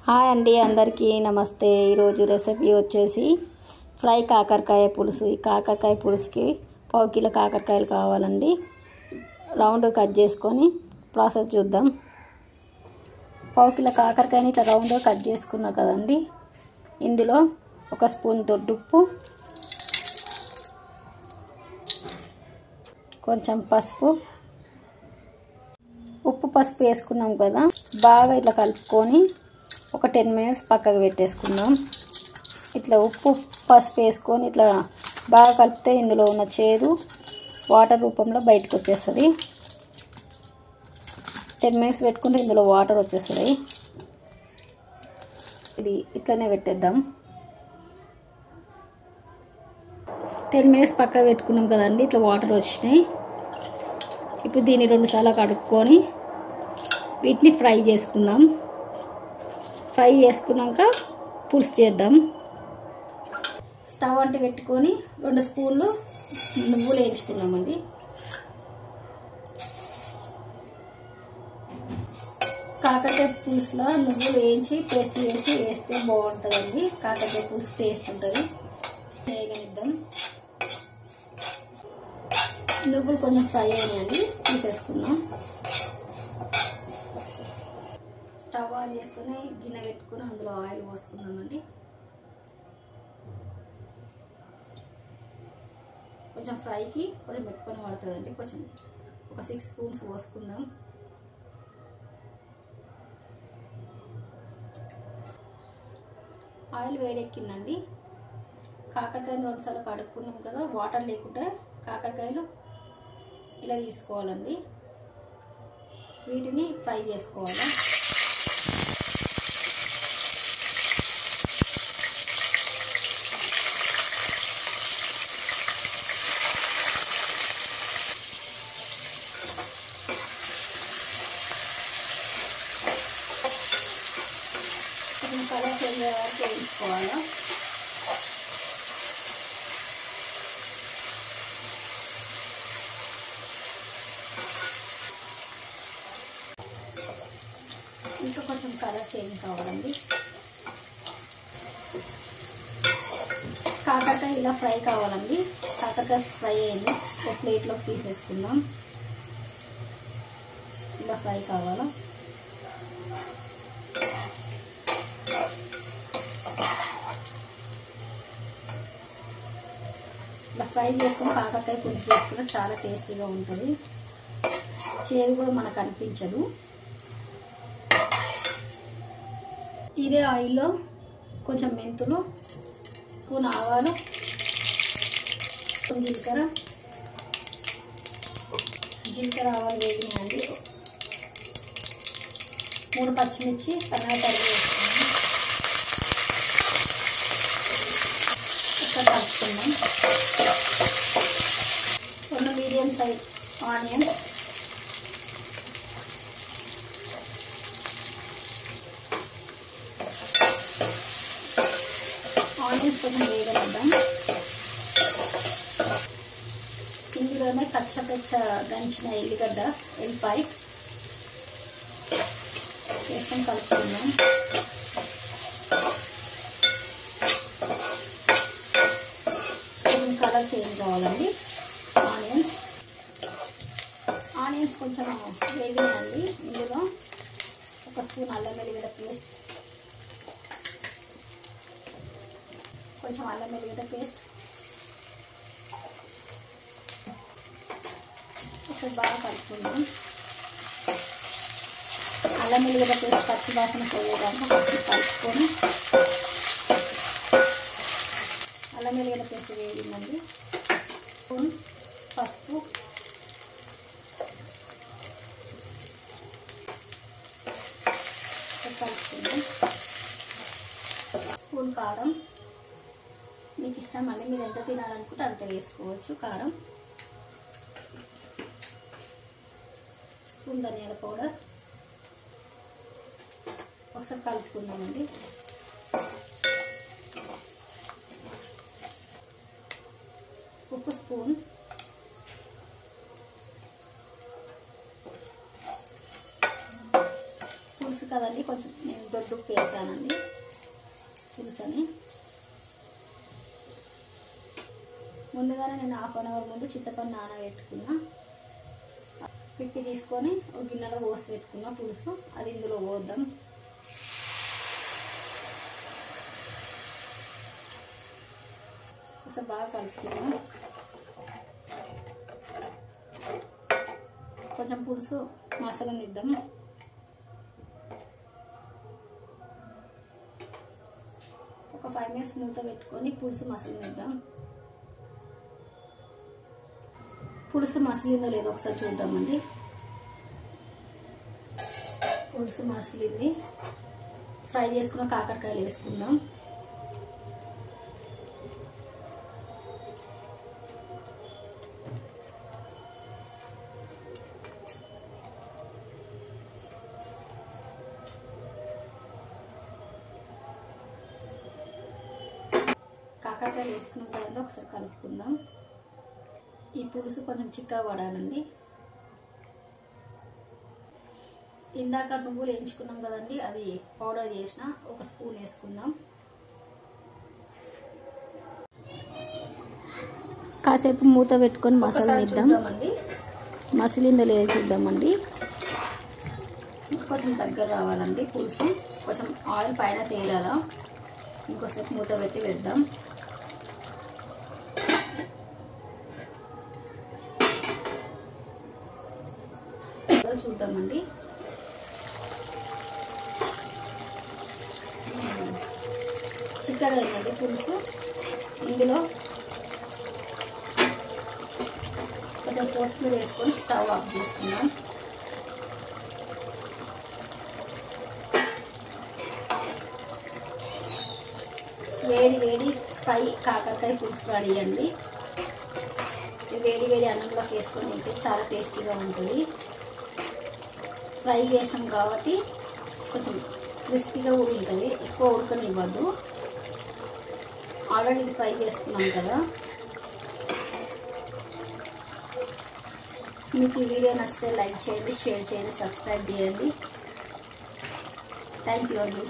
Hi అండి, అందరికీ నమస్తే. ఈరోజు రెసిపీ వచ్చేసి ఫ్రై కాకరకాయ పులుసు. ఈ కాకరకాయ పులుసుకి పావు కిలో కాకరకాయలు కావాలండి. రౌండ్ కట్ చేసుకొని ప్రాసెస్ చూద్దాం. పావు కిలో కాకరకాయని ఇట్లా రౌండ్ కట్ చేసుకున్నా కదండి. ఇందులో ఒక స్పూన్ దొడ్డుప్పు, కొంచెం పసుపు, ఉప్పు పసుపు వేసుకున్నాం కదా, బాగా ఇట్లా కలుపుకొని ఒక 10 మినిట్స్ పక్కకు పెట్టేసుకుందాం. ఇట్లా ఉప్పు పసుపు వేసుకొని ఇట్లా బాగా కలిపితే ఇందులో ఉన్న చేదు వాటర్ రూపంలో బయటకు వచ్చేస్తుంది. 10 మినిట్స్ పెట్టుకుంటే ఇందులో వాటర్ వచ్చేస్తుంది. ఇది ఇట్లనే పెట్టేద్దాం. 10 మినిట్స్ పక్కకు పెట్టుకున్నాం కదండి, ఇట్లా వాటర్ వచ్చినాయి. ఇప్పుడు దీన్ని 2 సార్లు కడుక్కొని వీటిని ఫ్రై చేసుకుందాం. ఫ్రై చేసుకున్నాక పులుసు చేద్దాం. స్టవ్ అంటే పెట్టుకొని 2 స్పూన్లు నువ్వులు వేయించుకున్నామండి. కాకరకాయ పులుసులో నువ్వులు వేయించి పేస్ట్ చేసి వేస్తే బాగుంటుందండి. కాకరకాయ పులుసు టేస్ట్ ఉంటుంది. వేయనిద్దాం. నువ్వులు కొంచెం ఫ్రై అయినాయండి, తీసేసుకుందాం. స్టవ్ ఆన్ చేసుకుని గిన్నె పెట్టుకుని అందులో ఆయిల్ పోసుకుందామండి. కొంచెం ఫ్రైకి కొంచెం ఎక్కువనే పడుతుందండి. కొంచెం ఒక 6 స్పూన్స్ పోసుకుందాం. ఆయిల్ వేడెక్కిందండి. కాకరకాయలు 2 సార్లు కడుక్కున్నాం కదా, వాటర్ లేకుండా కాకరకాయలు ఇలా తీసుకోవాలండి. వీటిని ఫ్రై చేసుకోవాలి. కలర్ చేంజ్ అయ్యే వరకు వేయించుకోవాలి. ఇంకా కొంచెం కలర్ చేంజ్ కావాలండి. కాకరకాయ ఇలా ఫ్రై కావాలండి. కాకరకాయ ఫ్రై అయింది. ఒక ప్లేట్లోకి తీసేసుకుందాం. ఇలా ఫ్రై కావాలా. ఇలా ఫ్రై చేసుకుని కాకరకాయ పులుసు చేసుకుంటే చాలా టేస్టీగా ఉంటుంది. చేదు కూడా మనకు అనిపించదు. ఇదే ఆయిల్లో కొంచెం మెంతులు, స్పూన్ ఆవాలు, జీలకర్ర ఆవాలు వేగినాయండి. 3 పచ్చిమిర్చి సన్నగా తరిగి వేసుకున్నాం. ఇక్కడ కలుపుకుందాం. 2 మీడియం సైజ్ ఆనియన్స్, కొంచెం వేగనిద్దాం. ఇందులోనే కచ్చపచ్చ దంచిన ఎల్లిపాయ వేసుకొని కలుపుకుందాం. కొంచెం కలర్ చేంజ్ కావాలండి. ఆనియన్స్ కొంచెం వేగినాయండి. ఇందులో ఒక స్పూన్ అల్లం వెల్లిగడ్డ పేస్ట్, కొంచెం అల్లం వెల్లిగడ్డ పేస్ట్ ఒకసారి బాగా కలుపుకుందాం. అల్లం వెల్లిగడ్డ పేస్ట్ పచ్చి వాసన పోయేదాకా కొంచెం కలుపుకొని, అల్లం వెల్లిగడ్డ పేస్ట్ వేగిందండి. స్పూన్ పసుపు, కలుపుకుందాం. స్పూన్ కారం, మీకు ఇష్టం అండి, మీరు ఎంత తినాలనుకుంటే అంత వేసుకోవచ్చు కారం. స్పూన్ ధనియాల పౌడర్, ఒకసారి కలుపుకుందామండి. ఒక స్పూన్, పులుసు కదండి, కొంచెం నేను దొడ్డు వేసానండి పులుసని. ముందుగానే నేను 1/2 అవర్ ముందు చింతపండు నానబెట్టుకున్నా. పిట్టి తీసుకొని ఒక గిన్నెలో పోసి పెట్టుకున్న పులుసు అది ఇందులో పోద్దాం. ఒకసారి బాగా కలుపుకుందాం. కొంచెం పులుసు మసాలానిద్దాం. ఒక 5 మినిట్స్ మూత పెట్టుకొని పులుసు మసాలానిద్దాం. పులుసు మసిలిందో లేదో ఒకసారి చూద్దామండి. పులుసు మసిలింది. ఫ్రై చేసుకున్న కాకరకాయలు వేసుకుందాం. కాకరకాయలు వేసుకున్నాం కదండి, ఒకసారి కలుపుకుందాం. ఈ పులుసు కొంచెం చిక్కగా పడాలండి. ఇందాక నువ్వులు వేయించుకున్నాం కదండి, అది పౌడర్ చేసిన 1 స్పూన్ వేసుకుందాం. కాసేపు మూత పెట్టుకొని మసాలా వేద్దాం. మసిలిందో లేదో చూద్దామండి. కొంచెం దగ్గర రావాలండి పులుసు, కొంచెం ఆయిల్ పైన తేలాలా. ఇంకోసేపు మూత పెట్టి పెడదాం. చూద్దామండి. చిక్కగా అయిందండి పులుసు. ఇందులో కొంచెం కొత్తిమీర వేసుకొని స్టవ్ ఆఫ్ చేసుకుందాం. వేడి వేడి ఫ్రై కాకరకాయ పులుసు రెడీ అండి. వేడి వేడి అన్నంలోకి వేసుకొని తింటే చాలా టేస్టీగా ఉంటుంది. ఫ్రై చేసినాం కాబట్టి కొంచెం క్రిస్పీగా కూడా ఉంటుంది, ఎక్కువ ఉడకనివ్వద్దు. ఆల్రెడీ ఇది ఫ్రై చేసుకున్నాం కదా. మీకు ఈ వీడియో నచ్చితే లైక్ చేయండి, షేర్ చేయండి, సబ్స్క్రైబ్ చేయండి. థ్యాంక్ యూ అండి.